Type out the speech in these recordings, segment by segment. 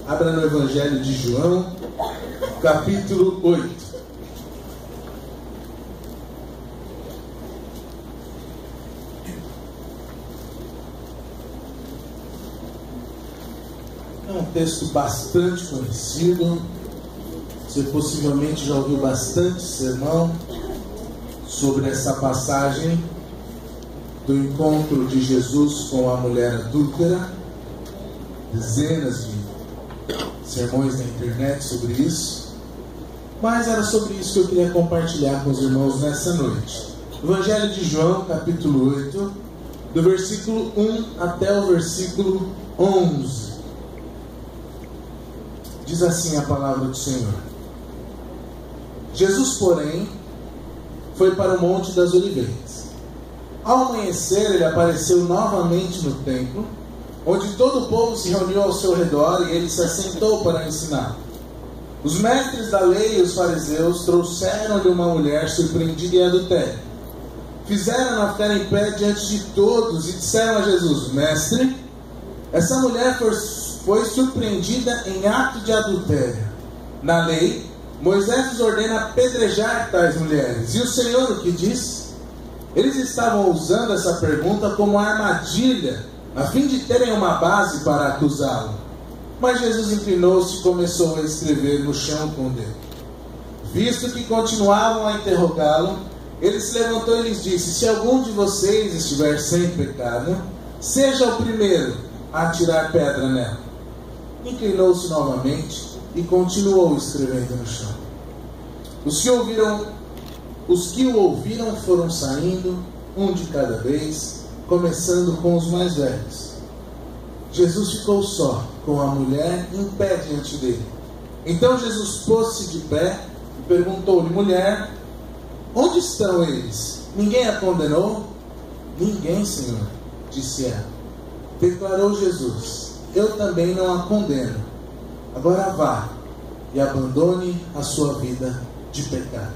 Abra no Evangelho de João, capítulo 8. É um texto bastante conhecido. Você possivelmente já ouviu bastante sermão sobre essa passagem do encontro de Jesus com a mulher adúltera. Dezenas de sermões na internet sobre isso. Mas era sobre isso que eu queria compartilhar com os irmãos nessa noite. Evangelho de João, capítulo 8, do versículo 1 até o versículo 11. Diz assim a palavra do Senhor. Jesus, porém, foi para o Monte das Oliveiras. Ao amanhecer, ele apareceu novamente no templo, onde todo o povo se reuniu ao seu redor, e ele se assentou para ensinar. Os mestres da lei e os fariseus trouxeram-lhe uma mulher surpreendida em adultério. Fizeram-na ficar em pé diante de todos e disseram a Jesus: Mestre, essa mulher foi surpreendida em ato de adultério. Na lei, Moisés nos ordena apedrejar tais mulheres. E o Senhor o que diz? Eles estavam usando essa pergunta como armadilha, a fim de terem uma base para acusá-lo. Mas Jesus inclinou-se e começou a escrever no chão com o dedo. Visto que continuavam a interrogá-lo, ele se levantou e lhes disse: Se algum de vocês estiver sem pecado, seja o primeiro a atirar pedra nela. Inclinou-se novamente e continuou escrevendo no chão. Os que o ouviram foram saindo, um de cada vez, começando com os mais velhos. Jesus ficou só, com a mulher em pé diante dele. Então Jesus pôs-se de pé e perguntou-lhe: Mulher, onde estão eles? Ninguém a condenou? Ninguém, Senhor, disse ela. Declarou Jesus: Eu também não a condeno. Agora vá e abandone a sua vida de pecado.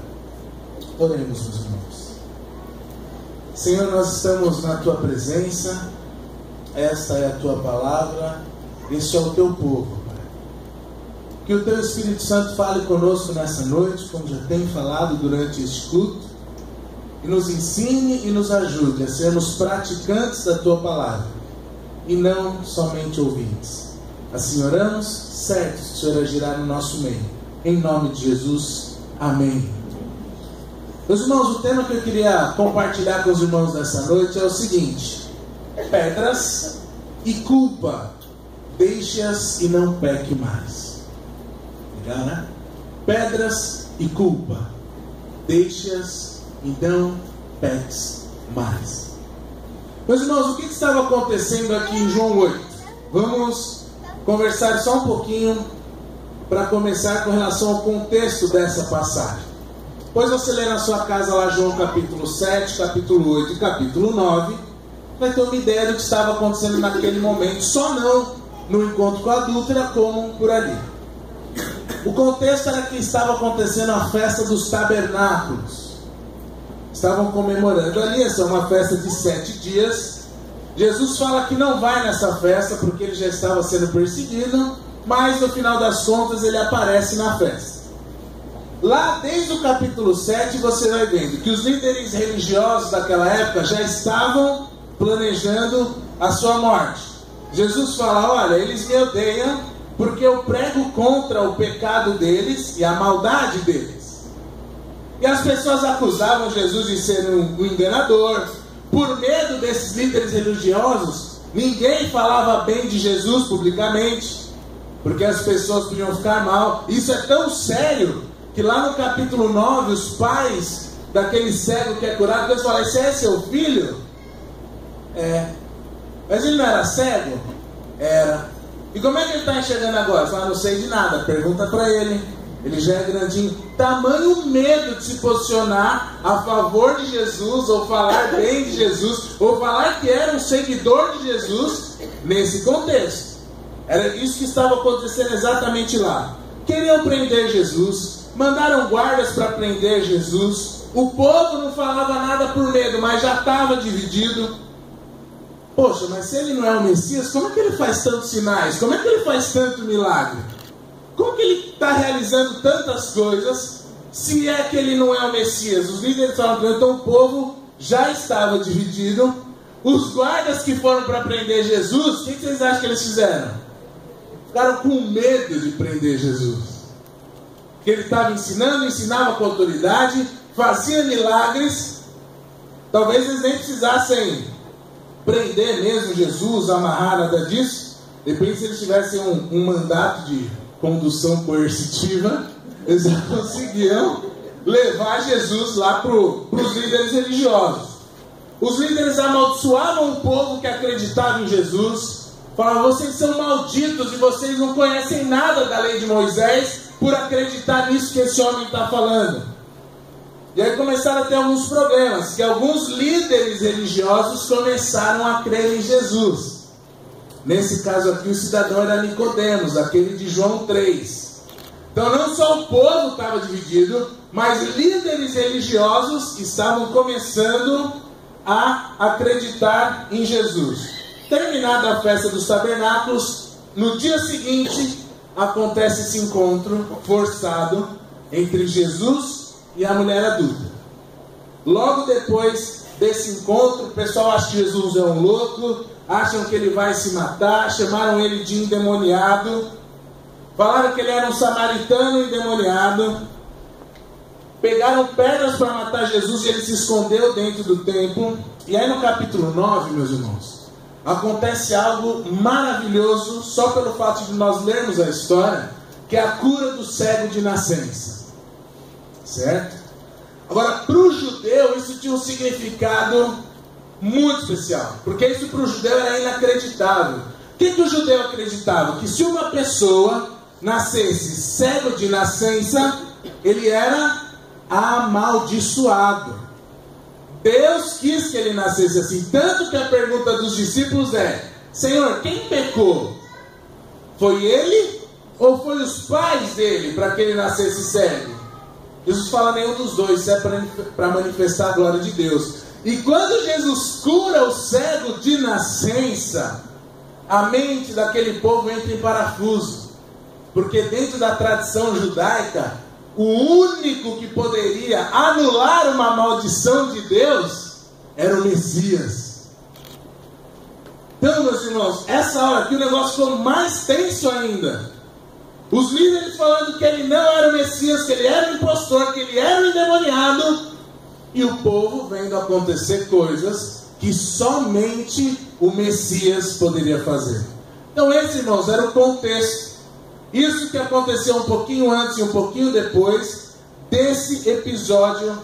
Oremos, meus irmãos. Senhor, nós estamos na Tua presença. Esta é a Tua palavra. Este é o Teu povo, Pai. Que o Teu Espírito Santo fale conosco nessa noite, como já tem falado durante este culto, e nos ensine e nos ajude a sermos praticantes da Tua palavra, e não somente ouvintes. Assim oramos, certos que o Senhor agirá no nosso meio. Em nome de Jesus, amém. Meus irmãos, o tema que eu queria compartilhar com os irmãos nessa noite é o seguinte: pedras e culpa, deixe-as e não peque mais. Legal, né? Pedras e culpa, deixe-as e não peques mais. Meus irmãos, o que estava acontecendo aqui em João 8? Vamos conversar só um pouquinho para começar com relação ao contexto dessa passagem. Depois você lê na sua casa lá João capítulo 7, capítulo 8 e capítulo 9, vai ter uma ideia do que estava acontecendo naquele momento, só não no encontro com a adúltera, como por ali. O contexto era que estava acontecendo a festa dos tabernáculos. Estavam comemorando ali, essa é uma festa de 7 dias. Jesus fala que não vai nessa festa porque ele já estava sendo perseguido, mas no final das contas ele aparece na festa. Lá desde o capítulo 7 você vai vendo que os líderes religiosos daquela época já estavam planejando a sua morte. Jesus fala: olha, eles me odeiam porque eu prego contra o pecado deles e a maldade deles. E as pessoas acusavam Jesus de ser um enganador. Por medo desses líderes religiosos, ninguém falava bem de Jesus publicamente, porque as pessoas podiam ficar mal. Isso é tão sério que lá no capítulo 9, os pais daquele cego que é curado, Deus fala: esse é seu filho? É. Mas ele não era cego? Era. E como é que ele está enxergando agora? Fala: não sei de nada. Pergunta para ele. Ele já é grandinho. Tamanho medo de se posicionar a favor de Jesus, ou falar bem de Jesus, ou falar que era um seguidor de Jesus nesse contexto. Era isso que estava acontecendo exatamente lá. Queriam prender Jesus, mandaram guardas para prender Jesus. O povo não falava nada por medo, mas já estava dividido. poxa, mas se ele não é o Messias, como é que ele faz tantos sinais? Como é que ele faz tanto milagre? Como que ele está realizando tantas coisas, se é que ele não é o Messias? Os líderes falam, então o povo já estava dividido. Os guardas que foram para prender Jesus, o que vocês acham que eles fizeram? Ficaram com medo de prender Jesus. Porque ele estava ensinando, ensinava com autoridade, fazia milagres. Talvez eles nem precisassem prender mesmo Jesus, amarrar, nada disso. Depois, se eles tivessem um mandato de condução coercitiva, eles já conseguiam levar Jesus lá para os líderes religiosos. Os líderes amaldiçoavam o povo que acreditava em Jesus, falavam, vocês são malditos e vocês não conhecem nada da lei de Moisés por acreditar nisso que esse homem está falando. E aí começaram a ter alguns problemas, que alguns líderes religiosos começaram a crer em Jesus. Nesse caso aqui o cidadão era Nicodemos, aquele de João 3. Então não só o povo estava dividido, mas líderes religiosos estavam começando a acreditar em Jesus. Terminada a festa dos tabernáculos, no dia seguinte acontece esse encontro forçado entre Jesus e a mulher adulta. Logo depois desse encontro, o pessoal acha que Jesus é um louco, acham que ele vai se matar, chamaram ele de endemoniado, falaram que ele era um samaritano endemoniado, pegaram pedras para matar Jesus e ele se escondeu dentro do templo. E aí no capítulo 9, meus irmãos, acontece algo maravilhoso, só pelo fato de nós lermos a história, que é a cura do cego de nascença. Certo? Agora, para o judeu, isso tinha um significado muito especial, porque isso para o judeu era inacreditável. O que o judeu acreditava? Que se uma pessoa nascesse cego de nascença, ele era amaldiçoado. Deus quis que ele nascesse assim. Tanto que a pergunta dos discípulos é: Senhor, quem pecou? Foi ele ou foi os pais dele para que ele nascesse cego? Jesus fala nenhum dos dois, isso é para manifestar a glória de Deus. E quando Jesus cura o cego de nascença, a mente daquele povo entra em parafuso, porque dentro da tradição judaica, o único que poderia anular uma maldição de Deus era o Messias. Então, meus irmãos, essa hora aqui o negócio ficou mais tenso ainda. Os líderes falando que ele não era o Messias, que ele era o impostor, que ele era o endemoniado, e o povo vendo acontecer coisas que somente o Messias poderia fazer. Então esse, irmãos, era o contexto. Isso que aconteceu um pouquinho antes e um pouquinho depois desse episódio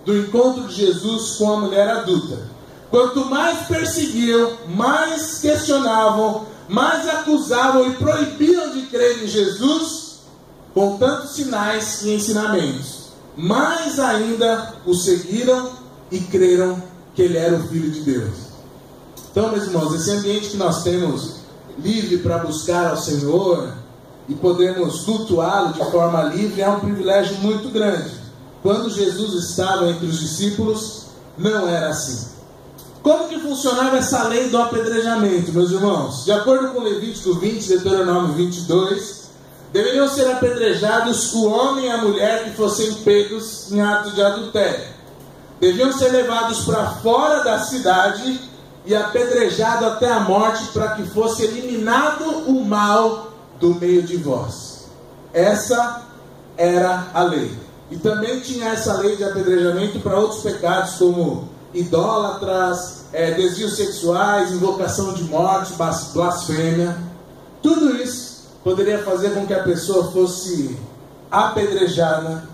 do encontro de Jesus com a mulher adulta. Quanto mais perseguiam, mais questionavam, mais acusavam e proibiam de crer em Jesus, com tantos sinais e ensinamentos, mais ainda o seguiram e creram que ele era o Filho de Deus. Então, meus irmãos, esse ambiente que nós temos livre para buscar ao Senhor e podermos cultuá-lo de forma livre é um privilégio muito grande. Quando Jesus estava entre os discípulos, não era assim. Como que funcionava essa lei do apedrejamento, meus irmãos? De acordo com Levítico 20, Deuteronômio 22, deveriam ser apedrejados o homem e a mulher que fossem pegos em ato de adultério. Deviam ser levados para fora da cidade e apedrejados até a morte, para que fosse eliminado o mal do meio de vós. Essa era a lei. E também tinha essa lei de apedrejamento para outros pecados, como idólatras, desvios sexuais, invocação de morte, blasfêmia. Tudo isso poderia fazer com que a pessoa fosse apedrejada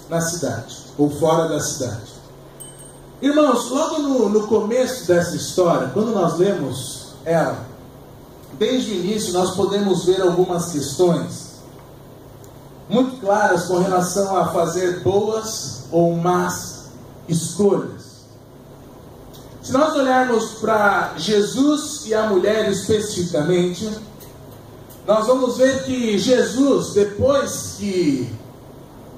na cidade, ou fora da cidade. Irmãos, logo no começo dessa história, quando nós lemos ela, desde o início nós podemos ver algumas questões muito claras com relação a fazer boas ou más escolhas. Se nós olharmos para Jesus e a mulher especificamente, nós vamos ver que Jesus, depois que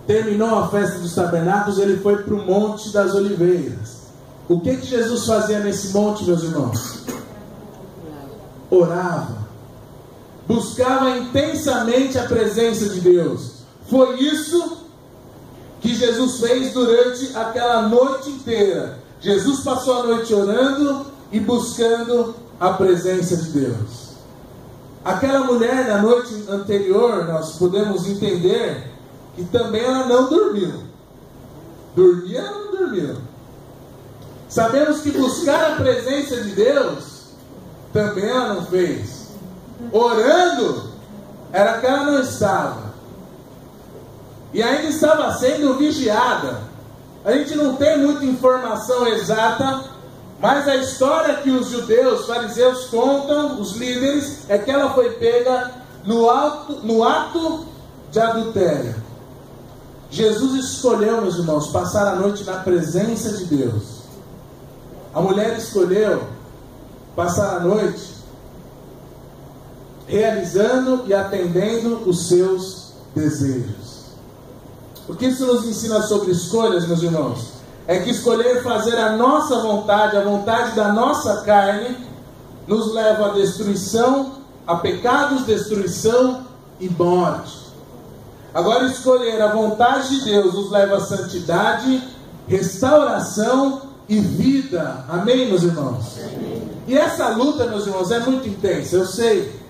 terminou a festa dos tabernáculos, ele foi para o Monte das Oliveiras. O que Jesus fazia nesse monte, meus irmãos? orava, buscava intensamente a presença de Deus. Foi isso que Jesus fez durante aquela noite inteira. Jesus passou a noite orando e buscando a presença de Deus. Aquela mulher, na noite anterior, nós podemos entender que também ela não dormiu. Dormir, ela não dormiu. Sabemos que buscar a presença de Deus também ela não fez. Orando, era que ela não estava. E ainda estava sendo vigiada. A gente não tem muita informação exata, mas a história que os judeus, fariseus contam, os líderes, é que ela foi pega no ato de adultério. Jesus escolheu, meus irmãos, passar a noite na presença de Deus. A mulher escolheu passar a noite realizando e atendendo os seus desejos. O que isso nos ensina sobre escolhas, meus irmãos? É que escolher fazer a nossa vontade, a vontade da nossa carne, nos leva à destruição, a pecados, destruição e morte. Agora, escolher a vontade de Deus nos leva à santidade, restauração e vida. Amém, meus irmãos? Amém. E essa luta, meus irmãos, é muito intensa, eu sei.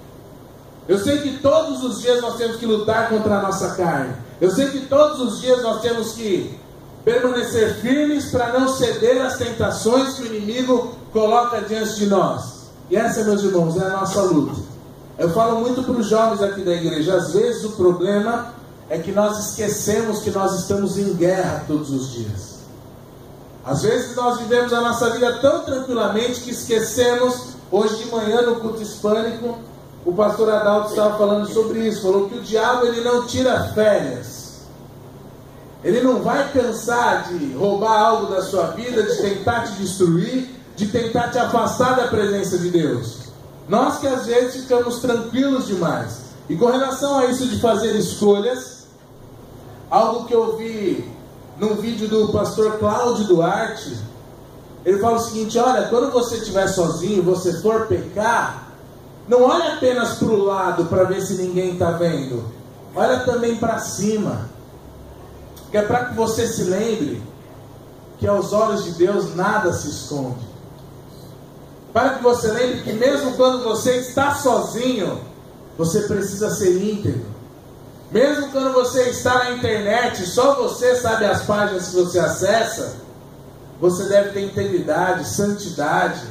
Eu sei que todos os dias nós temos que lutar contra a nossa carne. Eu sei que todos os dias nós temos que permanecer firmes para não ceder às tentações que o inimigo coloca diante de nós. E essa, meus irmãos, é a nossa luta. Eu falo muito para os jovens aqui da igreja. Às vezes o problema é que nós esquecemos que nós estamos em guerra todos os dias. Às vezes nós vivemos a nossa vida tão tranquilamente que esquecemos. Hoje de manhã no culto hispânico, o pastor Adalto estava falando sobre isso. Falou que o diabo ele não tira férias. Ele não vai cansar de roubar algo da sua vida, de tentar te destruir, de tentar te afastar da presença de Deus. Nós que às vezes ficamos tranquilos demais. E com relação a isso de fazer escolhas, algo que eu vi num vídeo do pastor Cláudio Duarte, ele fala o seguinte: olha, quando você estiver sozinho, você for pecar, não olhe apenas para o lado para ver se ninguém está vendo. Olha também para cima. Que é para que você se lembre que aos olhos de Deus nada se esconde. Para que você lembre que mesmo quando você está sozinho, você precisa ser íntegro. Mesmo quando você está na internet, só você sabe as páginas que você acessa, você deve ter integridade, santidade.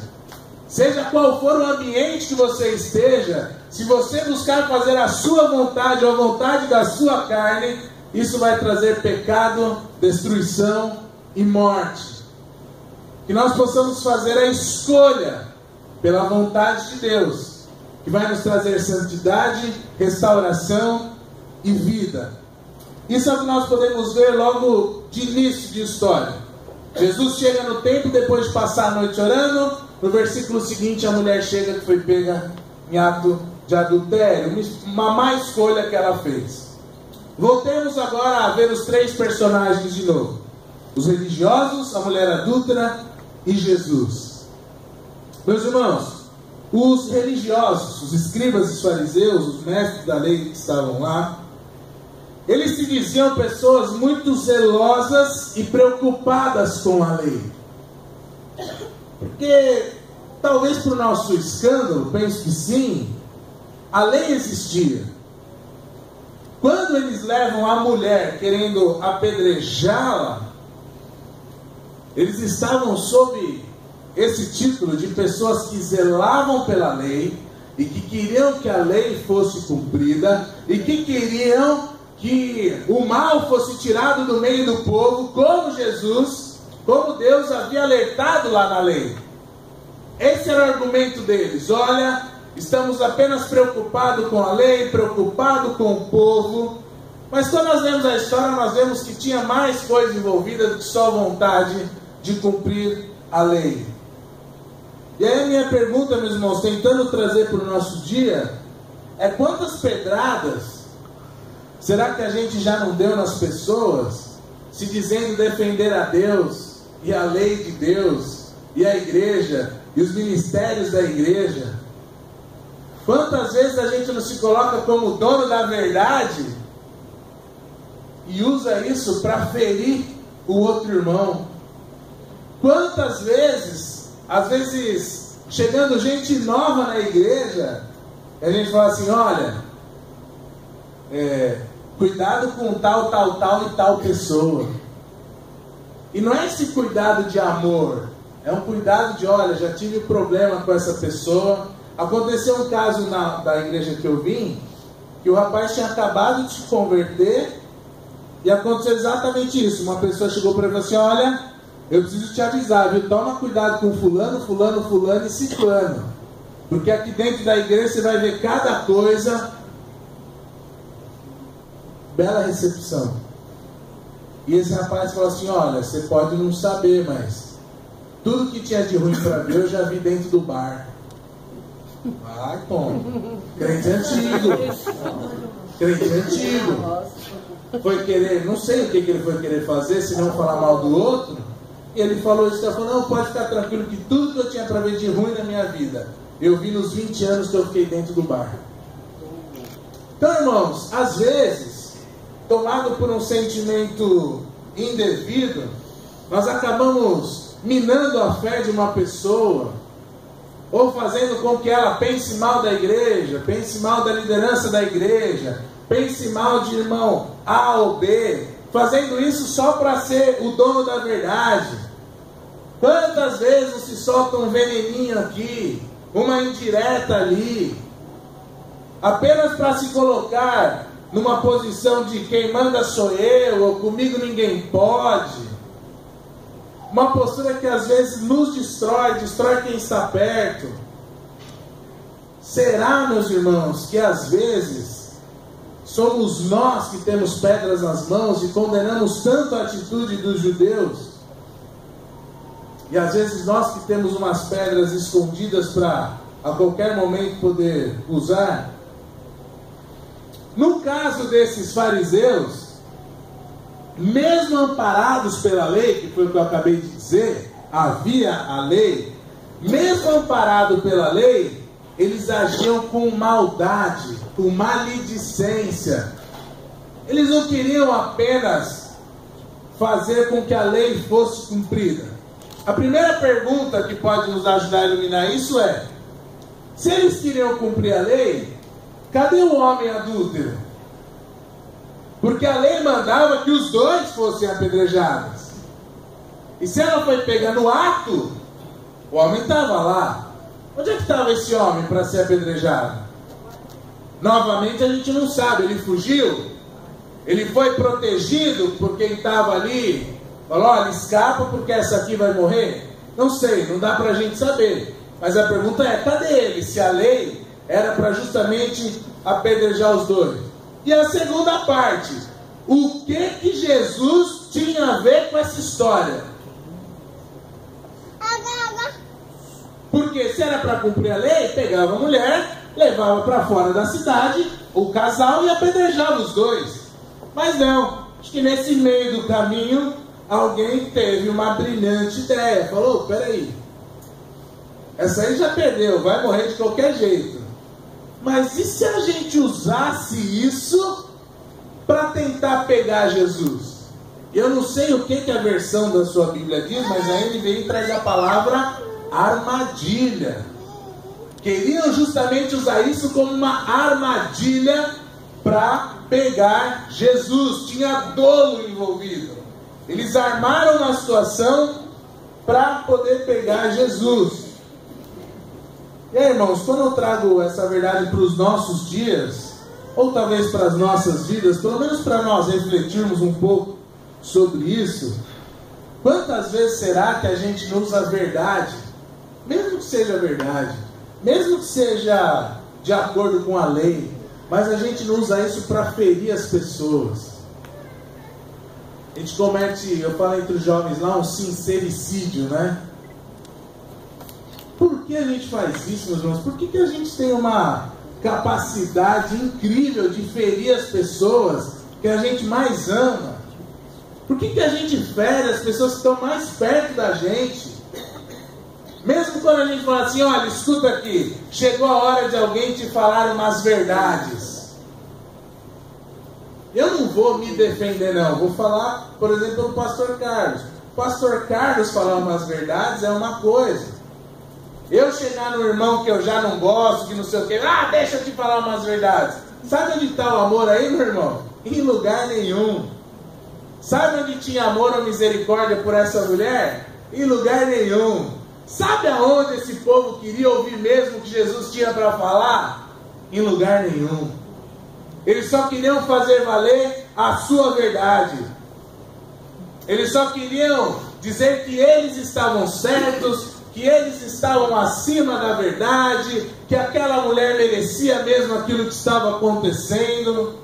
Seja qual for o ambiente que você esteja, se você buscar fazer a sua vontade ou a vontade da sua carne, isso vai trazer pecado, destruição e morte. Que nós possamos fazer a escolha pela vontade de Deus, que vai nos trazer santidade, restauração e vida. Isso é o que nós podemos ver logo de início de história. Jesus chega no templo depois de passar a noite orando. No versículo seguinte, a mulher chega que foi pega em ato de adultério. Uma má escolha que ela fez. Voltemos agora a ver os três personagens de novo: os religiosos, a mulher adúltera e Jesus. Meus irmãos, os religiosos, os escribas e os fariseus, os mestres da lei que estavam lá, eles se diziam pessoas muito zelosas e preocupadas com a lei. Porque, talvez para o nosso escândalo, penso que sim, a lei existia. Quando eles levam a mulher querendo apedrejá-la, eles estavam sob esse título de pessoas que zelavam pela lei e que queriam que a lei fosse cumprida e que queriam que o mal fosse tirado do meio do povo, como Jesus, como Deus havia alertado lá na lei. Esse era o argumento deles: olha, estamos apenas preocupados com a lei, preocupados com o povo. Mas quando nós lemos a história, nós vemos que tinha mais coisa envolvida do que só a vontade de cumprir a lei. E aí a minha pergunta, meus irmãos, tentando trazer para o nosso dia, é quantas pedradas será que a gente já não deu nas pessoas, se dizendo defender a Deus, e a lei de Deus, e a igreja, e os ministérios da igreja? Quantas vezes a gente não se coloca como dono da verdade e usa isso para ferir o outro irmão? Quantas vezes, às vezes, chegando gente nova na igreja, a gente fala assim, olha, cuidado com tal e tal pessoa. E não é esse cuidado de amor, é um cuidado de, olha, já tive problema com essa pessoa. Aconteceu um caso da igreja que eu vim, que o rapaz tinha acabado de se converter, e aconteceu exatamente isso. Uma pessoa chegou para ele e falou assim, olha, eu preciso te avisar, viu? Toma cuidado com fulano e ciclano, porque aqui dentro da igreja você vai ver cada coisa. Bela recepção. E esse rapaz falou assim, olha, você pode não saber, mas tudo que tinha de ruim para ver eu já vi dentro do bar. Vai, Tom. Crente antigo. Foi querer, não sei o que ele foi querer fazer, se não falar mal do outro. E ele falou isso, ele falou, não, pode ficar tranquilo que tudo que eu tinha para ver de ruim na minha vida, eu vi nos 20 anos que eu fiquei dentro do bar. Então, irmãos, às vezes, tomado por um sentimento indevido, nós acabamos minando a fé de uma pessoa, ou fazendo com que ela pense mal da igreja, pense mal da liderança da igreja, pense mal de irmão A ou B, fazendo isso só para ser o dono da verdade. Quantas vezes se solta um veneninho aqui, uma indireta ali, apenas para se colocar numa posição de quem manda sou eu, ou comigo ninguém pode. Uma postura que às vezes nos destrói quem está perto. Será, meus irmãos, que às vezes somos nós que temos pedras nas mãos e condenamos tanto a atitude dos judeus? E às vezes nós que temos umas pedras escondidas para a qualquer momento poder usar? No caso desses fariseus, mesmo amparados pela lei, que foi o que eu acabei de dizer, havia a lei, mesmo amparado pela lei, eles agiam com maldade, com maledicência. Eles não queriam apenas fazer com que a lei fosse cumprida. A primeira pergunta que pode nos ajudar a iluminar isso é: se eles queriam cumprir a lei, cadê o homem adúltero? Porque a lei mandava que os dois fossem apedrejados. E se ela foi pega no ato, o homem estava lá. Onde é que estava esse homem para ser apedrejado? Novamente a gente não sabe. Ele fugiu? Ele foi protegido por quem estava ali? Falou, olha, escapa porque essa aqui vai morrer? Não sei, não dá para a gente saber. Mas a pergunta é, cadê ele? Se a lei era para justamente apedrejar os dois. E a segunda parte, o que Jesus tinha a ver com essa história? Porque se era para cumprir a lei, pegava a mulher, levava para fora da cidade, o casal, e apedrejava os dois. Mas não, acho que nesse meio do caminho, alguém teve uma brilhante ideia. Falou, peraí, essa aí já perdeu, vai morrer de qualquer jeito. Mas e se a gente usasse isso para tentar pegar Jesus? Eu não sei o que a versão da sua Bíblia diz, mas a NVI traz a palavra armadilha. Queriam justamente usar isso como uma armadilha para pegar Jesus. Tinha dolo envolvido. Eles armaram uma situação para poder pegar Jesus. E aí, irmãos, quando eu trago essa verdade para os nossos dias, ou talvez para as nossas vidas, pelo menos para nós refletirmos um pouco sobre isso, quantas vezes será que a gente não usa a verdade, mesmo que seja verdade, mesmo que seja de acordo com a lei, mas a gente não usa isso para ferir as pessoas? A gente comete, eu falo entre os jovens lá, um sincericídio, né? Por que a gente faz isso, meus irmãos? Por que a gente tem uma capacidade incrível de ferir as pessoas que a gente mais ama? Por que a gente fere as pessoas que estão mais perto da gente? Mesmo quando a gente fala assim, olha, escuta aqui, chegou a hora de alguém te falar umas verdades. Eu não vou me defender não, vou falar, por exemplo, do pastor Carlos. O pastor Carlos falar umas verdades é uma coisa. Eu chegar no irmão que eu já não gosto, que não sei o que, deixa eu te falar umas verdades. Sabe onde está o amor aí, meu irmão? Em lugar nenhum. Sabe onde tinha amor ou misericórdia por essa mulher? Em lugar nenhum. Sabe aonde esse povo queria ouvir mesmo o que Jesus tinha para falar? Em lugar nenhum. Eles só queriam fazer valer a sua verdade. Eles só queriam dizer que eles estavam certos, que eles estavam acima da verdade, que aquela mulher merecia mesmo aquilo que estava acontecendo.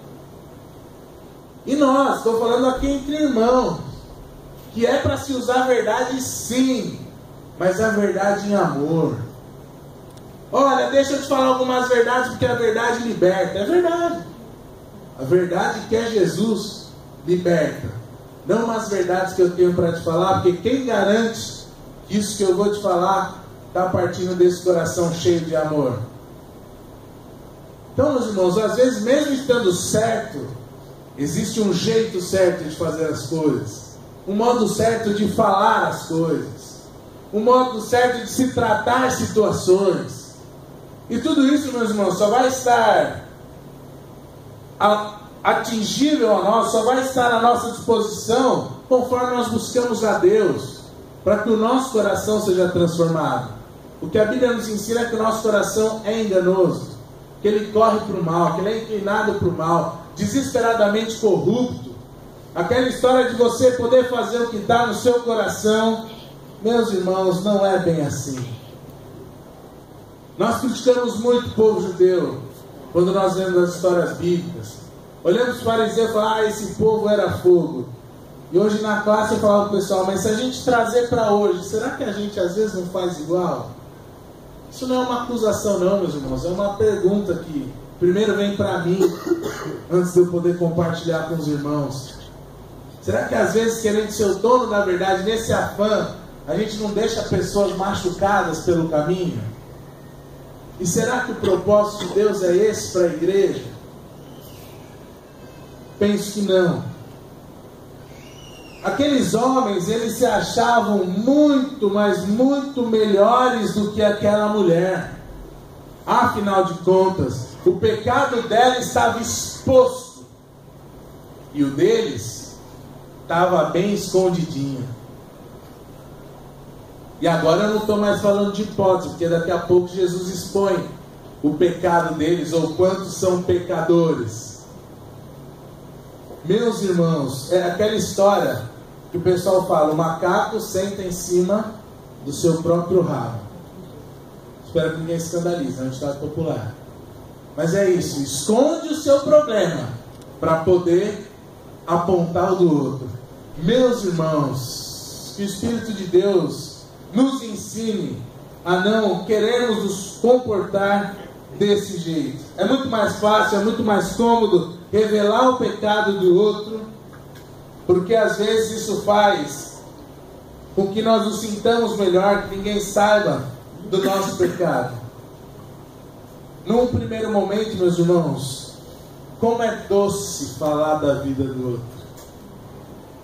E nós, estou falando aqui entre irmãos, que é para se usar a verdade sim, mas a verdade em amor. Olha, deixa eu te falar algumas verdades, porque a verdade liberta. É verdade. A verdade que é Jesus liberta. Não umas verdades que eu tenho para te falar, porque quem garante que isso que eu vou te falar está partindo desse coração cheio de amor? Então, meus irmãos, às vezes mesmo estando certo, existe um jeito certo de fazer as coisas, um modo certo de falar as coisas, um modo certo de se tratar situações. E tudo isso, meus irmãos, só vai estar atingível a nós, só vai estar à nossa disposição conforme nós buscamos a Deus, para que o nosso coração seja transformado. O que a Bíblia nos ensina é que o nosso coração é enganoso, que ele corre para o mal, que ele é inclinado para o mal, desesperadamente corrupto. Aquela história de você poder fazer o que está no seu coração, meus irmãos, não é bem assim. Nós criticamos muito o povo judeu quando nós lemos as histórias bíblicas. Olhamos para os fariseus e falamos, esse povo era fogo. E hoje na classe eu falava para o pessoal, mas se a gente trazer para hoje, será que a gente às vezes não faz igual? Isso não é uma acusação não, meus irmãos, é uma pergunta que primeiro vem para mim, antes de eu poder compartilhar com os irmãos. Será que às vezes, querendo ser o dono da verdade, nesse afã, a gente não deixa pessoas machucadas pelo caminho? E será que o propósito de Deus é esse para a igreja? Penso que não. Aqueles homens, eles se achavam muito, mas muito melhores do que aquela mulher. Afinal de contas, o pecado dela estava exposto e o deles estava bem escondidinho. E agora eu não estou mais falando de hipótese, porque daqui a pouco Jesus expõe o pecado deles, ou quantos são pecadores. Meus irmãos, é aquela história que o pessoal fala, o macaco senta em cima do seu próprio rabo. Espero que ninguém escandalize, é um ditado popular. Mas é isso, esconde o seu problema para poder apontar o do outro. Meus irmãos, que o Espírito de Deus nos ensine a não querermos nos comportar desse jeito. É muito mais fácil, é muito mais cômodo revelar o pecado do outro, porque às vezes isso faz com que nós nos sintamos melhor, que ninguém saiba do nosso pecado. Num primeiro momento, meus irmãos, como é doce falar da vida do outro.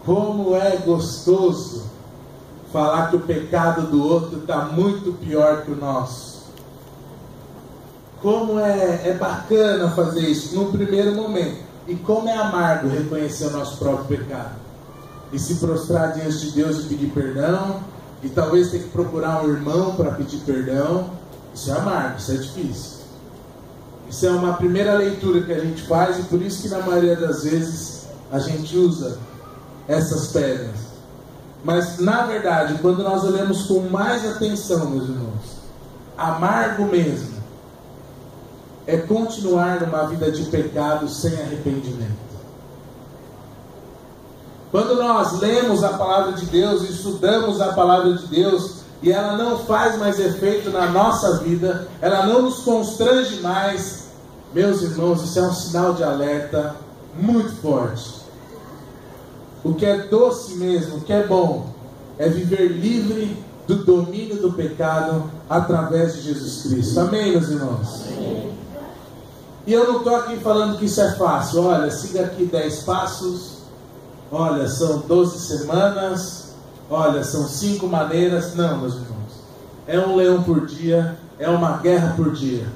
Como é gostoso falar que o pecado do outro está muito pior que o nosso. Como é bacana fazer isso num primeiro momento. E como é amargo reconhecer o nosso próprio pecado. E se prostrar diante de Deus e pedir perdão. E talvez ter que procurar um irmão para pedir perdão. Isso é amargo, isso é difícil. Isso é uma primeira leitura que a gente faz. E por isso que na maioria das vezes a gente usa essas pedras. Mas na verdade, quando nós olhamos com mais atenção, meus irmãos, amargo mesmo é continuar numa vida de pecado sem arrependimento. Quando nós lemos a palavra de Deus, estudamos a palavra de Deus, e ela não faz mais efeito na nossa vida, ela não nos constrange mais, meus irmãos, isso é um sinal de alerta muito forte. O que é doce mesmo, o que é bom, é viver livre do domínio do pecado através de Jesus Cristo. Amém, meus irmãos? Amém. E eu não estou aqui falando que isso é fácil. Olha, siga aqui 10 passos. Olha, são 12 semanas. Olha, são 5 maneiras. Não, meus irmãos. É um leão por dia. É uma guerra por dia.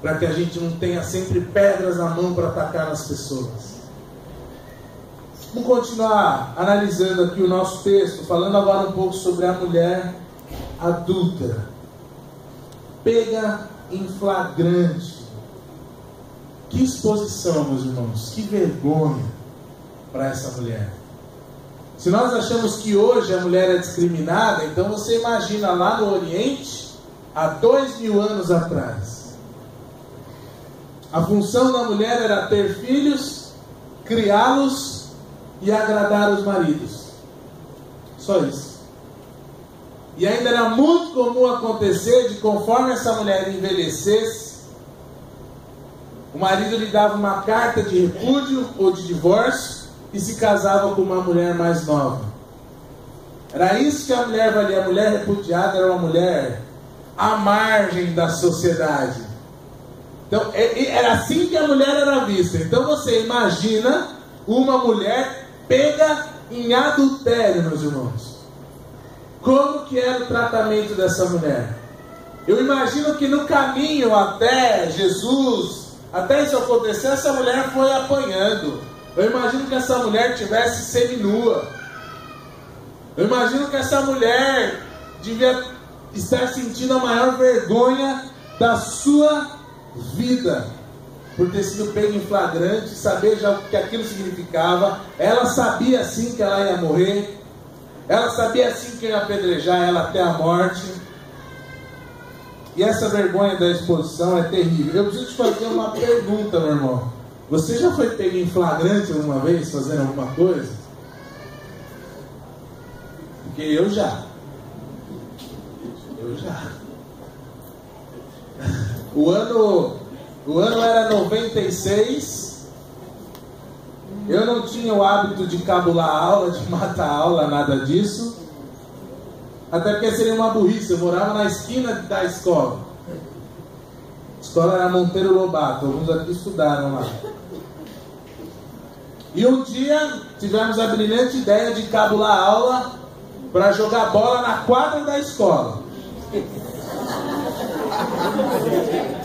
Para que a gente não tenha sempre pedras na mão para atacar nas pessoas. Vamos continuar analisando aqui o nosso texto. Falando agora um pouco sobre a mulher adúltera. Pega em flagrante. Que exposição, meus irmãos. Que vergonha para essa mulher. Se nós achamos que hoje a mulher é discriminada, então você imagina lá no Oriente, há 2000 anos atrás. A função da mulher era ter filhos, criá-los e agradar os maridos. Só isso. E ainda era muito comum acontecer de conforme essa mulher envelhecesse, o marido lhe dava uma carta de repúdio ou de divórcio e se casava com uma mulher mais nova. Era isso que a mulher valia. A mulher repudiada era uma mulher à margem da sociedade. Então, era assim que a mulher era vista. Então você imagina uma mulher pega em adultério, meus irmãos. Como que era o tratamento dessa mulher? Eu imagino que no caminho até Jesus, até isso acontecer, essa mulher foi apanhando. Eu imagino que essa mulher tivesse seminua. Eu imagino que essa mulher devia estar sentindo a maior vergonha da sua vida, por ter sido pega em flagrante, saber já o que aquilo significava. Ela sabia sim que ela ia morrer. Ela sabia sim que ia apedrejar ela até a morte. E essa vergonha da exposição é terrível. Eu preciso te fazer uma pergunta, meu irmão. Você já foi pego em flagrante alguma vez fazendo alguma coisa? Porque eu já. O ano era 96. Eu não tinha o hábito de cabular aula, de matar aula, nada disso. Até porque seria uma burrice. Eu morava na esquina da escola. A escola era Monteiro Lobato. Alguns aqui estudaram lá. E um dia tivemos a brilhante ideia de cabular aula para jogar bola na quadra da escola.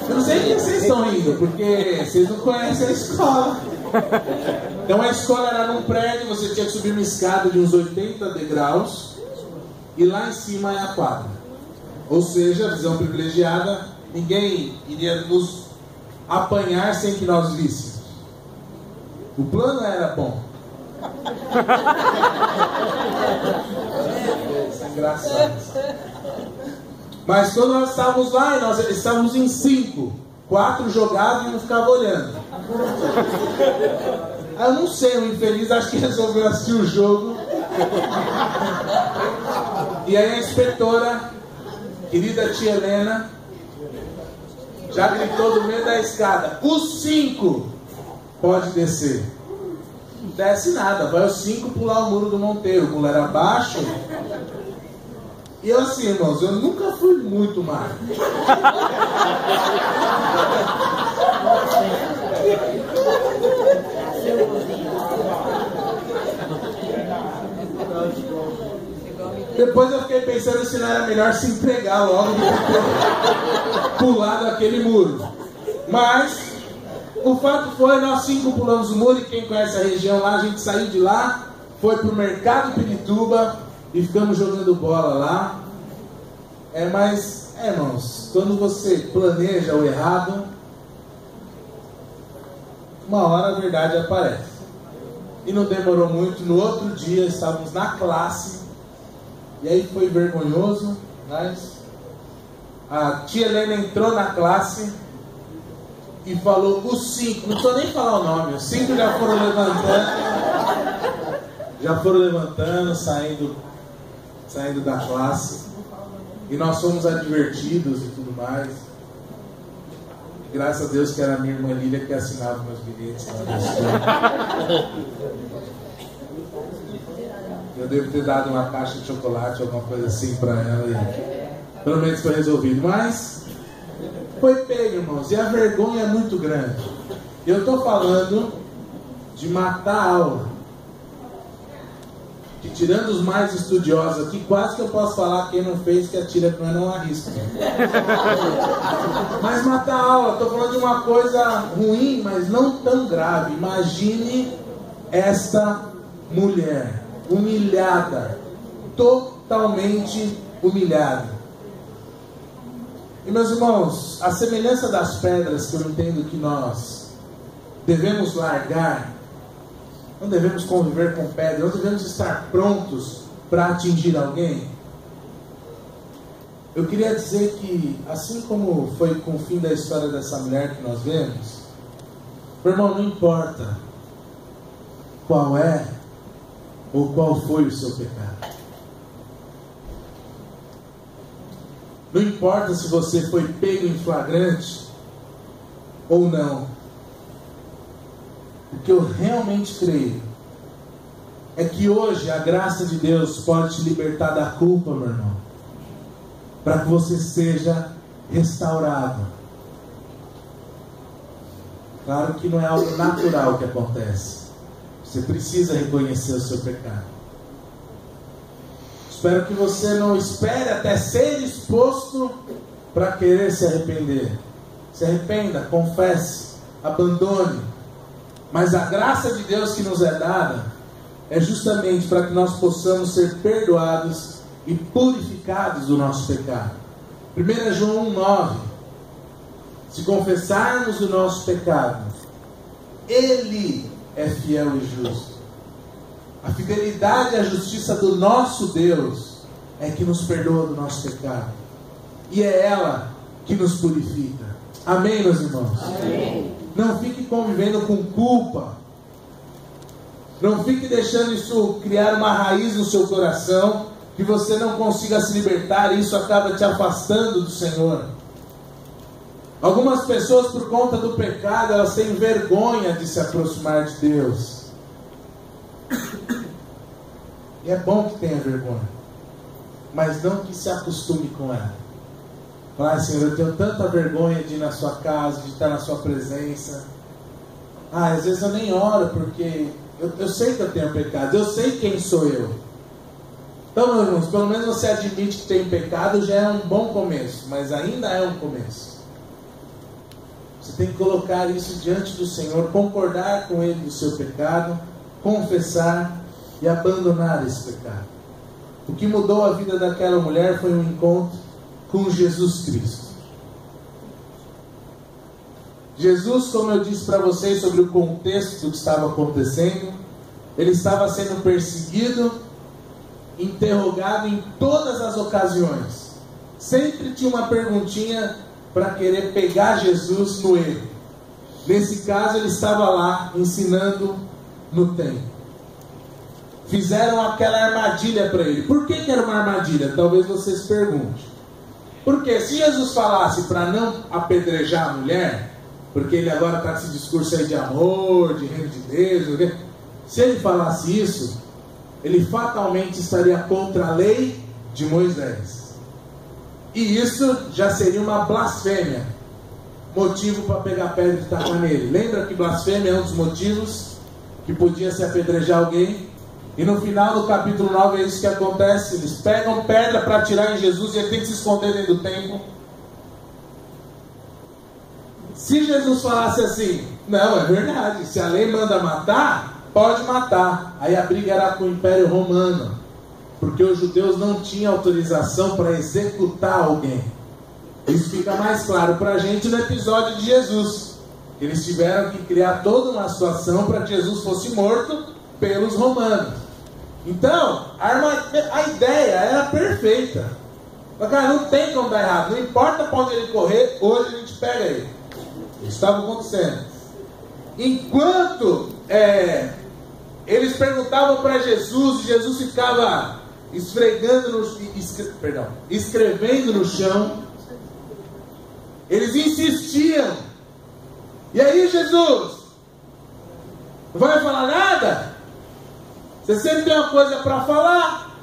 Eu não sei o que vocês estão rindo, porque vocês não conhecem a escola. Então a escola era num prédio, você tinha que subir uma escada de uns 80 degraus. E lá em cima é a quadra. Ou seja, visão privilegiada. Ninguém iria nos apanhar sem que nós víssemos. O plano era bom. Isso é engraçado. Mas quando nós estávamos lá, nós estávamos em 5. 4 jogavam e um ficava olhando. Eu não sei, o infeliz acho que resolveu assistir o jogo. E aí a inspetora, querida tia Helena, já gritou do meio da escada: os 5 pode descer. Não desce nada, vai os 5 pular o muro do Monteiro. O muro era baixo. E eu assim, irmãos, eu nunca fui muito magro. Depois eu fiquei pensando se não era melhor se entregar logo do que pular daquele muro. Mas o fato foi, nós 5 pulamos o muro. E quem conhece a região lá, a gente saiu de lá, foi pro mercado Pirituba e ficamos jogando bola lá. Mas, irmãos, quando você planeja o errado, uma hora a verdade aparece. E não demorou muito, no outro dia estávamos na classe. E aí foi vergonhoso, mas a tia Helena entrou na classe e falou: os 5, não estou nem falar o nome, os 5 já foram levantando, saindo da classe. E nós fomos advertidos e tudo mais. E graças a Deus que era a minha irmã Lília que assinava meus bilhetes lá na escola. Eu devo ter dado uma caixa de chocolate, alguma coisa assim para ela, e pelo menos foi resolvido. Mas foi pego, irmãos, e a vergonha é muito grande. Eu estou falando de matar a aula. Que tirando os mais estudiosos aqui, quase que eu posso falar: quem não fez, que atira, que não arrisca. Mas matar a aula, estou falando de uma coisa ruim, mas não tão grave. Imagine esta mulher humilhada, totalmente humilhada. E meus irmãos, a semelhança das pedras que eu entendo que nós devemos largar, não devemos conviver com pedra, não devemos estar prontos para atingir alguém. Eu queria dizer que, assim como foi com o fim da história dessa mulher que nós vemos, meu irmão, não importa qual é ou qual foi o seu pecado. Não importa se você foi pego em flagrante ou não. O que eu realmente creio é que hoje a graça de Deus pode te libertar da culpa, meu irmão, para que você seja restaurado. Claro que não é algo natural que acontece. Você precisa reconhecer o seu pecado. Espero que você não espere até ser exposto para querer se arrepender. Se arrependa, confesse, abandone. Mas a graça de Deus que nos é dada é justamente para que nós possamos ser perdoados e purificados do nosso pecado. 1 João 1,9: se confessarmos o nosso pecado, Ele é fiel e justo. A fidelidade e a justiça do nosso Deus é que nos perdoa do nosso pecado. E é ela que nos purifica. Amém, meus irmãos? Amém. Não fique convivendo com culpa. Não fique deixando isso criar uma raiz no seu coração, que você não consiga se libertar, e isso acaba te afastando do Senhor. Algumas pessoas, por conta do pecado, elas têm vergonha de se aproximar de Deus. E é bom que tenha vergonha, mas não que se acostume com ela. Falar: Senhor, eu tenho tanta vergonha de ir na sua casa, de estar na sua presença. Às vezes eu nem oro, porque eu sei que eu tenho pecado, eu sei quem sou eu. Então, meus irmãos, pelo menos você admite que tem pecado, já é um bom começo, mas ainda é um começo. Você tem que colocar isso diante do Senhor, concordar com Ele do seu pecado, confessar e abandonar esse pecado. O que mudou a vida daquela mulher foi um encontro com Jesus Cristo. Jesus, como eu disse para vocês sobre o contexto do que estava acontecendo, ele estava sendo perseguido, interrogado em todas as ocasiões. Sempre tinha uma perguntinha para querer pegar Jesus no erro. Nesse caso, ele estava lá ensinando no templo. Fizeram aquela armadilha para ele. Por que era uma armadilha? Talvez você se pergunte. Porque se Jesus falasse para não apedrejar a mulher, porque ele agora está com esse discurso aí de amor, de reino de Deus, se ele falasse isso, ele fatalmente estaria contra a lei de Moisés. E isso já seria uma blasfêmia, motivo para pegar pedra e tacar nele. Lembra que blasfêmia é um dos motivos que podia se apedrejar alguém? E no final do capítulo 9 é isso que acontece. Eles pegam pedra para atirar em Jesus e ele tem que se esconder dentro do templo. Se Jesus falasse assim: não, é verdade, se a lei manda matar, pode matar. Aí a briga era com o Império Romano, porque os judeus não tinham autorização para executar alguém. Isso fica mais claro para a gente no episódio de Jesus. Eles tiveram que criar toda uma situação para que Jesus fosse morto pelos romanos. Então, a ideia era perfeita. Mas, cara, não tem como dar errado. Não importa para onde ele correr, hoje a gente pega ele. Isso estava acontecendo. Enquanto eles perguntavam para Jesus, e Jesus ficava escrevendo no chão, eles insistiam. E aí, Jesus, não vai falar nada? Você sempre tem uma coisa para falar.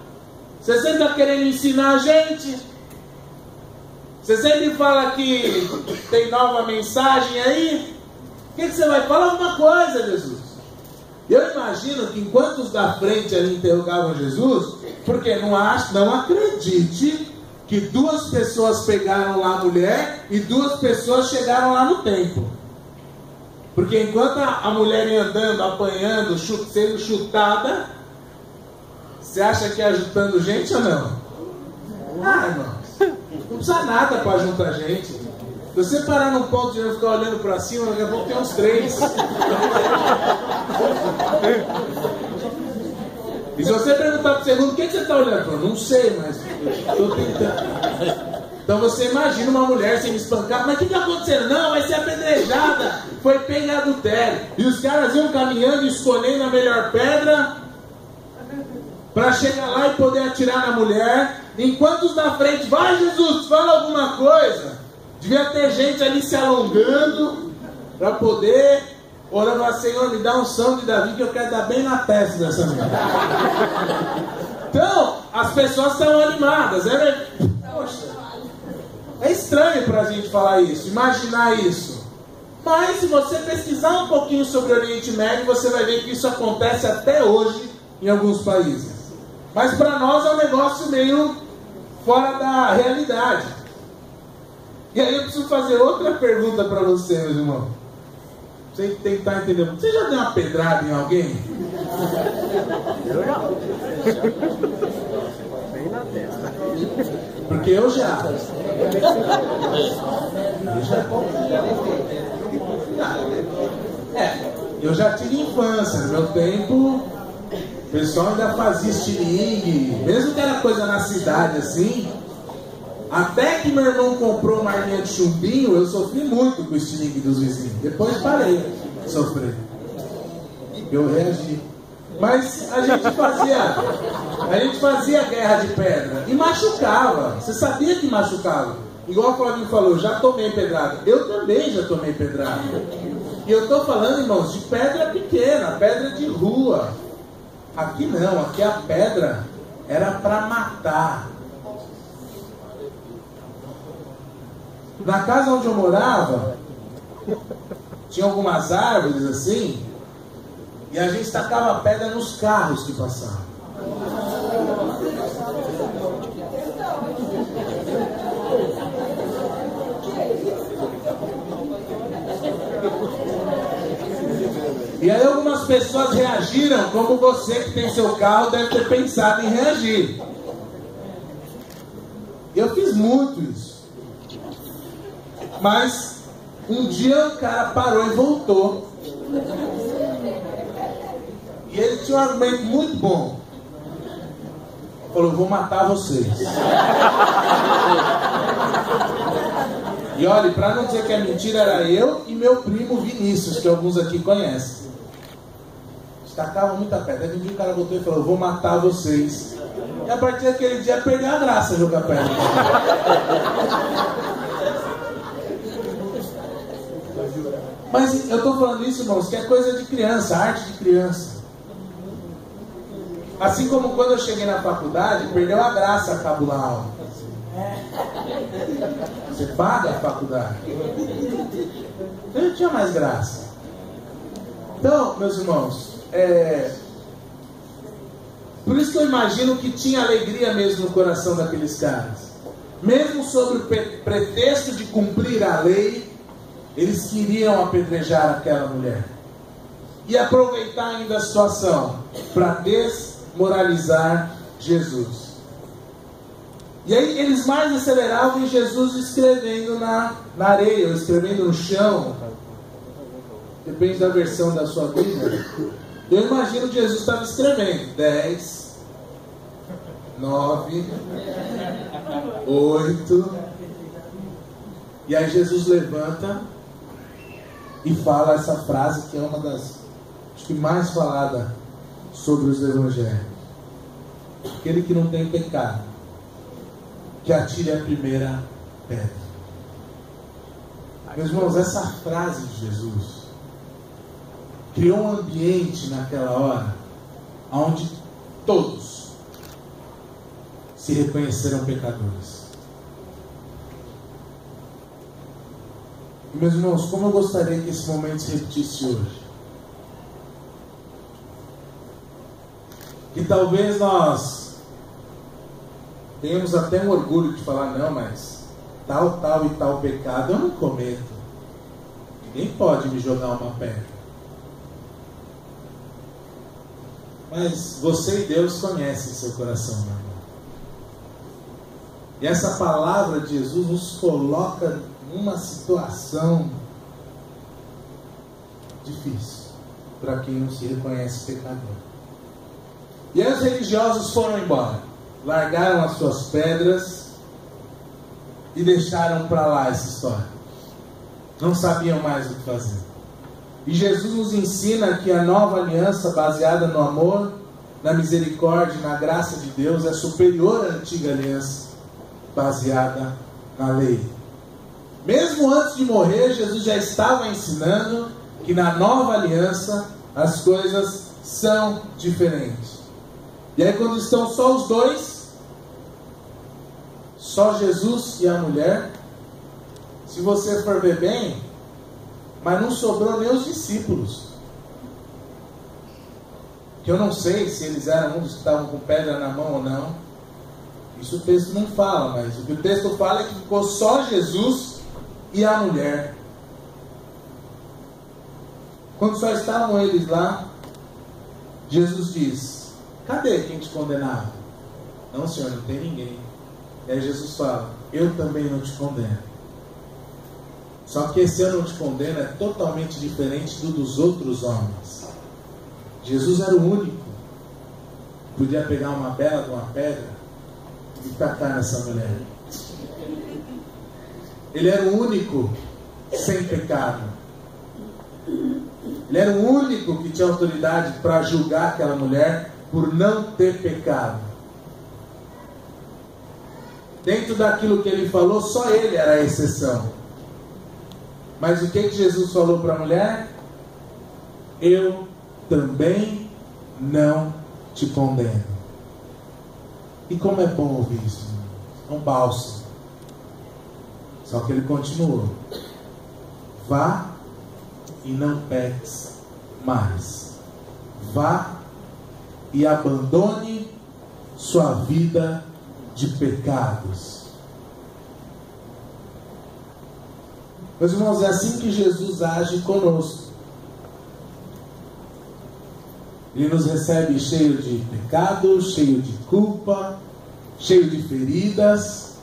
Você sempre está querendo ensinar a gente. Você sempre fala que tem nova mensagem aí. O que você vai falar? Uma coisa, Jesus. Eu imagino que enquanto os da frente ali interrogavam Jesus, porque não acredite que 2 pessoas pegaram lá a mulher e 2 pessoas chegaram lá no templo. Porque enquanto a mulher ia andando, apanhando, sendo chutada, você acha que é ajudando gente ou não? Ah, irmãos, não precisa nada para juntar gente. Se você parar num ponto e ficar olhando para cima, daqui a pouco tem uns 3. E se você perguntar para o segundo, o que você está olhando? Eu não sei, mas estou tentando. Então você imagina uma mulher sendo espancada, mas o que está acontecendo? Não, vai ser apedrejada, foi pega em adultério. E os caras iam caminhando, escolhendo a melhor pedra para chegar lá e poder atirar na mulher. Enquanto os da frente, vai Jesus, fala alguma coisa. Devia ter gente ali se alongando para poder, orando a Senhor, me dá um som de Davi que eu quero dar bem na testa dessa mulher. Então, as pessoas estão animadas. Poxa, é estranho para a gente falar isso, imaginar isso. Mas se você pesquisar um pouquinho sobre o Oriente Médio, você vai ver que isso acontece até hoje em alguns países. Mas para nós é um negócio meio fora da realidade. E aí eu preciso fazer outra pergunta para você, meus irmãos. Você tentar entender. Você já deu uma pedrada em alguém? Eu já. Bem na testa. Porque eu já. Eu já tive infância. No meu tempo, o pessoal ainda fazia estilingue. Mesmo que era coisa na cidade assim. Até que meu irmão comprou uma arminha de chumbinho, eu sofri muito com o estilingue dos vizinhos. Depois parei de sofrer. Eu reagi. Mas a gente fazia guerra de pedra e machucava. Você sabia que machucava? Igual o Flavinho falou, eu já tomei pedrada. Eu também já tomei pedrada. E eu estou falando, irmãos, de pedra pequena, pedra de rua. Aqui não, aqui a pedra era para matar. Na casa onde eu morava, tinha algumas árvores assim, e a gente tacava pedra nos carros que passavam. E aí algumas pessoas reagiram como você que tem seu carro deve ter pensado em reagir. Eu fiz muito isso. Mas um dia o cara parou e voltou. E ele tinha um argumento muito bom. Falou, vou matar vocês. E olha, para não dizer que é mentira, era eu e meu primo Vinícius, que alguns aqui conhecem. Estacavam muita pedra. Aí um dia o cara voltou e falou, vou matar vocês. E a partir daquele dia perdeu a graça jogar pedra. Mas eu estou falando isso, irmãos, que é coisa de criança, arte de criança. Assim como quando eu cheguei na faculdade, perdeu a graça cabular aula. Você paga a faculdade. Então não tinha mais graça. Então, meus irmãos, por isso que eu imagino que tinha alegria mesmo no coração daqueles caras. Mesmo sob o pretexto de cumprir a lei, eles queriam apedrejar aquela mulher. E aproveitar ainda a situação para desmoralizar Jesus. E aí eles mais aceleravam e Jesus escrevendo na areia, ou escrevendo no chão. Depende da versão da sua Bíblia. Eu imagino que Jesus estava escrevendo 10, 9, 8. E aí Jesus levanta e fala essa frase que é uma das acho que mais falada sobre os evangelhos. Aquele que não tem pecado, que atire a primeira pedra. Meus irmãos, essa frase de Jesus criou um ambiente naquela hora onde todos se reconheceram pecadores. E, meus irmãos, como eu gostaria que esse momento se repetisse hoje. Que talvez nós tenhamos até um orgulho de falar, não, mas tal e tal pecado eu não cometo. Ninguém pode me jogar uma pedra. Mas você e Deus conhecem seu coração, meu irmão. E essa palavra de Jesus nos coloca numa situação difícil para quem não se reconhece pecador. E aí os religiosos foram embora, largaram as suas pedras e deixaram para lá essa história. Não sabiam mais o que fazer. E Jesus nos ensina que a nova aliança baseada no amor, na misericórdia, na graça de Deus é superior à antiga aliança baseada na lei. Mesmo antes de morrer, Jesus já estava ensinando que na nova aliança as coisas são diferentes. E aí quando estão só os dois, só Jesus e a mulher, se você for ver bem, mas não sobrou nem os discípulos. Que eu não sei se eles eram um dos que estavam com pedra na mão ou não. Isso o texto não fala, mas o que o texto fala é que ficou só Jesus e a mulher. Quando só estavam eles lá, Jesus diz: cadê quem te condenava? Não, Senhor, não tem ninguém. E aí Jesus fala: eu também não te condeno. Só que esse eu não te condeno é totalmente diferente do dos outros homens. Jesus era o único que podia pegar uma bela de uma pedra e tacar nessa mulher. Ele era o único sem pecado. Ele era o único que tinha autoridade para julgar aquela mulher por não ter pecado. Dentro daquilo que ele falou, só ele era a exceção. Mas o que Jesus falou para a mulher? Eu também não te condeno. E como é bom ouvir isso, é um bálsamo. Só que ele continuou: vá e não peques mais. Vá e abandone sua vida de pecados. Meus irmãos, é assim que Jesus age conosco. Ele nos recebe cheio de pecado, cheio de culpa, cheio de feridas,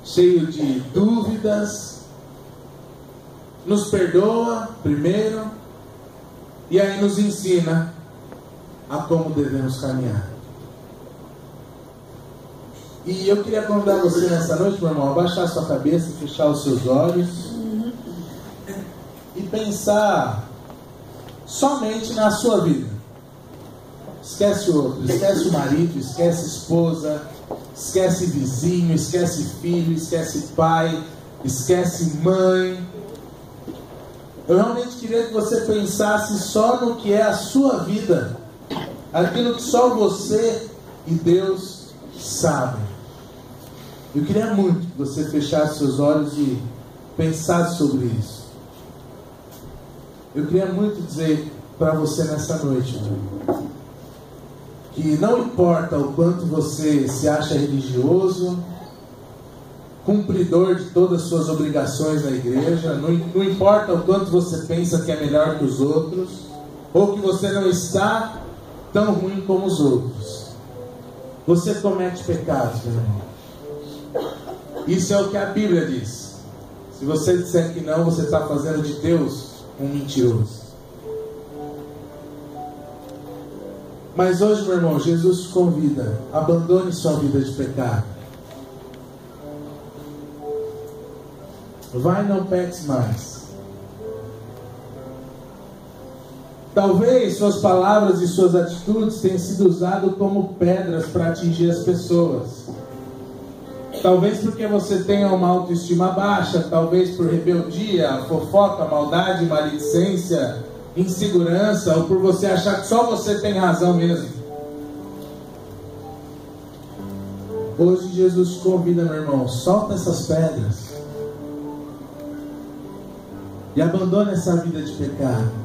cheio de dúvidas. Nos perdoa primeiro e aí nos ensina a como devemos caminhar. E eu queria convidar você nessa noite, meu irmão, a baixar a sua cabeça, fechar os seus olhos e pensar somente na sua vida. Esquece o outro, esquece o marido, esquece a esposa, esquece vizinho, esquece filho, esquece pai, esquece mãe. Eu realmente queria que você pensasse só no que é a sua vida, aquilo que só você e Deus sabem. Eu queria muito que você fechasse seus olhos e pensasse sobre isso. Eu queria muito dizer para você nessa noite que não importa o quanto você se acha religioso, cumpridor de todas as suas obrigações na igreja, não importa o quanto você pensa que é melhor que os outros, ou que você não está tão ruim como os outros, você comete pecados, meu irmão. Isso é o que a Bíblia diz. Se você disser que não, você está fazendo de Deus um mentiroso. Mas hoje, meu irmão, Jesus te convida: abandone sua vida de pecado. Vai e não peques mais. Talvez suas palavras e suas atitudes tenham sido usadas como pedras para atingir as pessoas. Talvez porque você tenha uma autoestima baixa, talvez por rebeldia, fofoca, maldade, maledicência, insegurança ou por você achar que só você tem razão mesmo. Hoje Jesus te convida, meu irmão, solta essas pedras e abandone essa vida de pecado.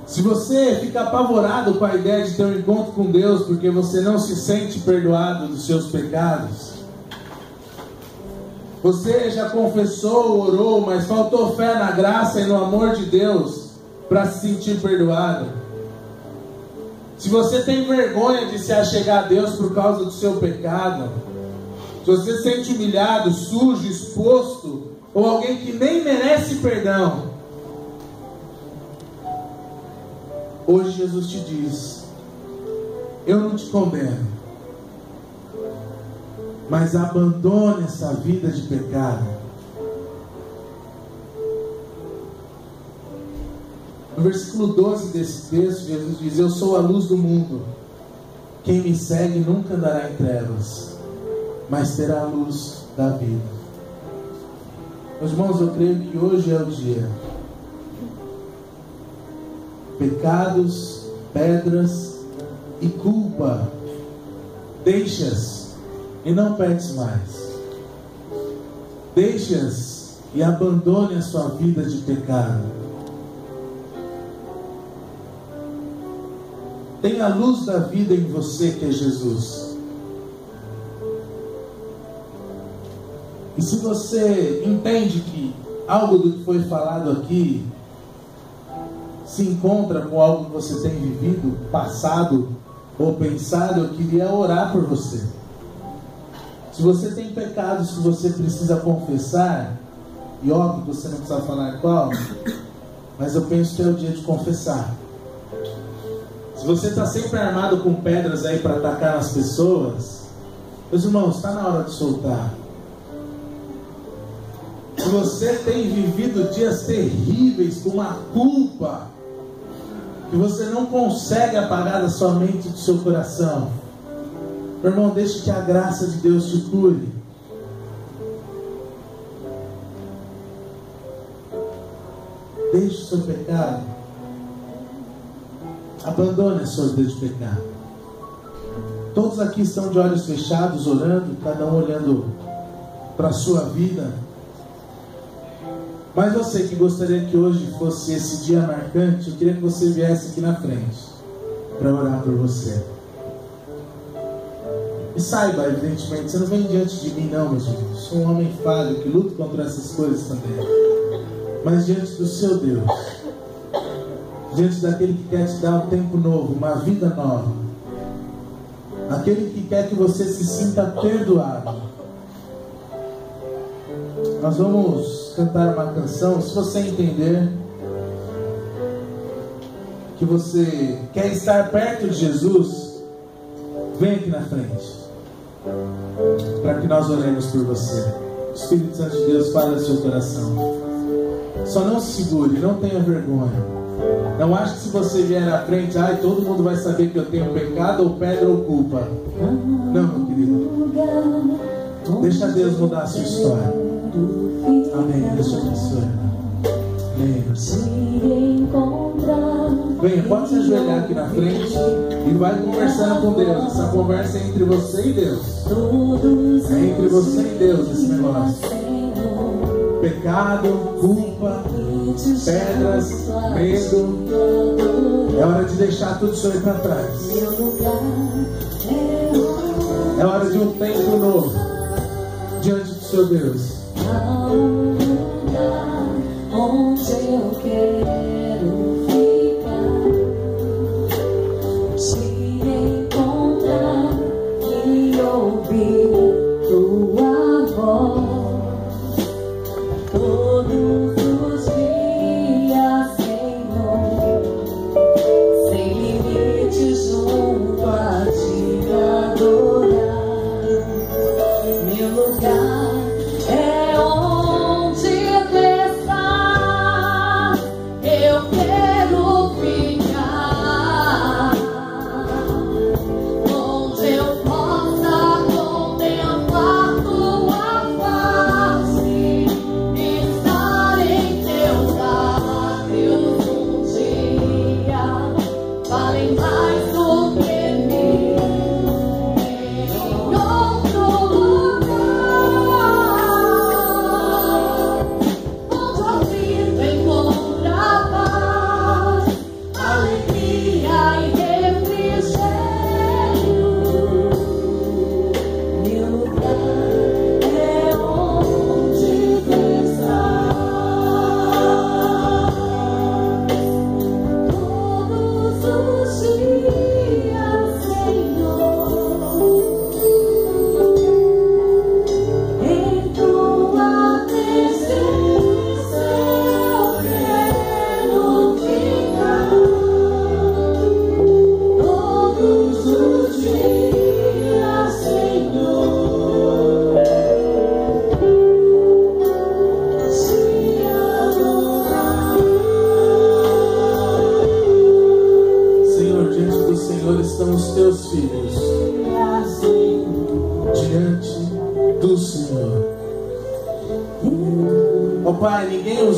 Se você fica apavorado com a ideia de ter um encontro com Deus porque você não se sente perdoado dos seus pecados, você já confessou, orou, mas faltou fé na graça e no amor de Deus para se sentir perdoado. Se você tem vergonha de se achegar a Deus por causa do seu pecado, se você se sente humilhado, sujo, exposto, ou alguém que nem merece perdão, hoje Jesus te diz: eu não te condeno, mas abandone essa vida de pecado. No versículo 12 desse texto, Jesus diz: eu sou a luz do mundo. Quem me segue nunca andará em trevas, mas terá a luz da vida. Meus irmãos, eu creio que hoje é o dia. Pecados, pedras e culpa, deixas e não peques mais. Deixas e abandone a sua vida de pecado. Tem a luz da vida em você, que é Jesus. E se você entende que algo do que foi falado aqui se encontra com algo que você tem vivido, passado ou pensado, eu queria orar por você. Se você tem pecados que você precisa confessar, e óbvio que você não precisa falar qual, mas eu penso que é o dia de confessar. Se você está sempre armado com pedras aí para atacar nas pessoas, meus irmãos, está na hora de soltar. Se você tem vivido dias terríveis com uma culpa que você não consegue apagar da sua mente e do seu coração, meu irmão, deixe que a graça de Deus te cure. Deixe o seu pecado. Abandone a sua vida de pecado. Todos aqui estão de olhos fechados, orando, cada um olhando para a sua vida. Mas você que gostaria que hoje fosse esse dia marcante, eu queria que você viesse aqui na frente para orar por você. E saiba, evidentemente, você não vem diante de mim não, meus irmãos. Eu sou um homem falho que luta contra essas coisas também. Mas diante do seu Deus, diante daquele que quer te dar um tempo novo, uma vida nova, aquele que quer que você se sinta perdoado. Nós vamos cantar uma canção. Se você entender que você quer estar perto de Jesus, vem aqui na frente para que nós oremos por você. O Espírito Santo de Deus fala no seu coração. Só não se segure, não tenha vergonha. Não ache que se você vier à frente, todo mundo vai saber que eu tenho pecado, ou pedra, ou culpa. Não, meu querido. Deixa Deus mudar a sua história. Amém. Deus te abençoe. Amém. Venha, pode se ajoelhar aqui na frente e vai conversando com Deus. Essa conversa é entre você e Deus. É entre você e Deus esse negócio. Pecado, culpa, pedras, medo. É hora de deixar tudo isso aí para trás. É hora de um tempo novo diante do seu Deus. Há um lugar onde eu quero ficar, te encontrar e ouvir tua voz. Todos os dias, Senhor, sem limites, junto a ti adorar. Meu lugar é onde tu estás. Eu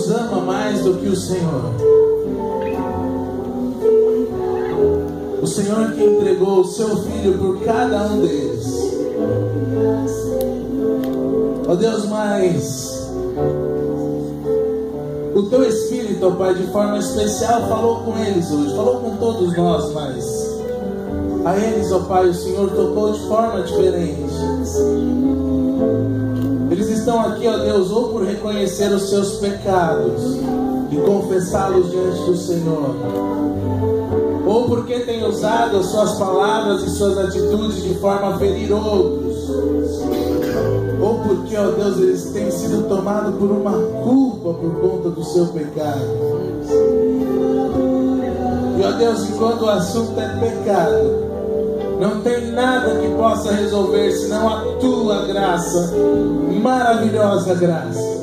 os ama mais do que o Senhor. O Senhor que entregou o seu Filho por cada um deles. Ó Deus, mas o Teu Espírito, ó Pai, de forma especial falou com eles hoje, falou com todos nós, mas a eles, ó Pai, o Senhor tocou de forma diferente. Eles estão aqui, ó Deus, ou por reconhecer os seus pecados e confessá-los diante do Senhor, ou porque têm usado as suas palavras e suas atitudes de forma a ferir outros, ou porque, ó Deus, eles têm sido tomados por uma culpa por conta do seu pecado. E, ó Deus, enquanto o assunto é pecado, não tem nada que possa resolver senão a Tua graça, maravilhosa graça.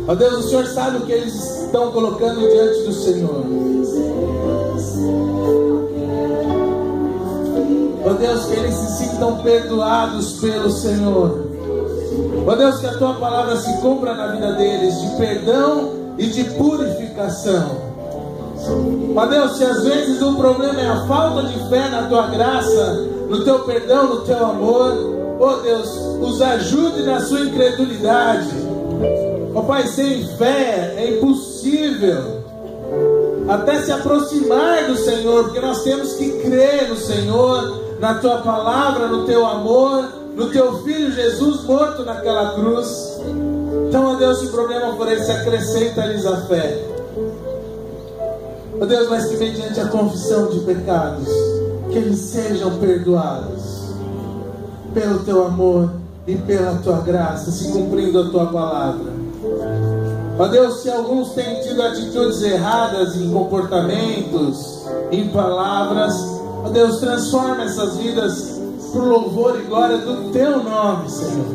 Ó Deus, o Senhor sabe o que eles estão colocando diante do Senhor. Ó Deus, que eles se sintam perdoados pelo Senhor. Ó Deus, que a Tua palavra se cumpra na vida deles, de perdão e de purificação. Ó Deus, se às vezes o problema é a falta de fé na Tua graça, no Teu perdão, no Teu amor, ó Deus, os ajude na sua incredulidade. Ó Pai, sem fé é impossível até se aproximar do Senhor, porque nós temos que crer no Senhor, na Tua palavra, no Teu amor, no Teu Filho Jesus morto naquela cruz. Então, ó Deus, se o problema for esse, acrescenta-lhes a fé. Ó Deus, mas que mediante a confissão de pecados, que eles sejam perdoados pelo Teu amor e pela Tua graça, se cumprindo a Tua palavra. Ó Deus, se alguns têm tido atitudes erradas em comportamentos, em palavras, ó Deus, transforma essas vidas por louvor e glória do Teu nome, Senhor.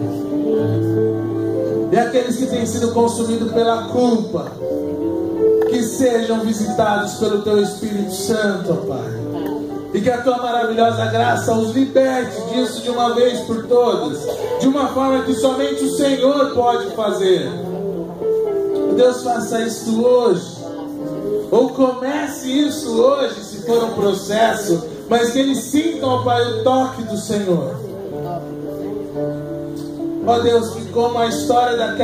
E aqueles que têm sido consumidos pela culpa, que sejam visitados pelo Teu Espírito Santo, ó Pai. E que a Tua maravilhosa graça os liberte disso de uma vez por todas, de uma forma que somente o Senhor pode fazer. Deus, faça isso hoje, ou comece isso hoje, se for um processo, mas que eles sintam, ó Pai, o toque do Senhor. Ó Deus, que como a história daquela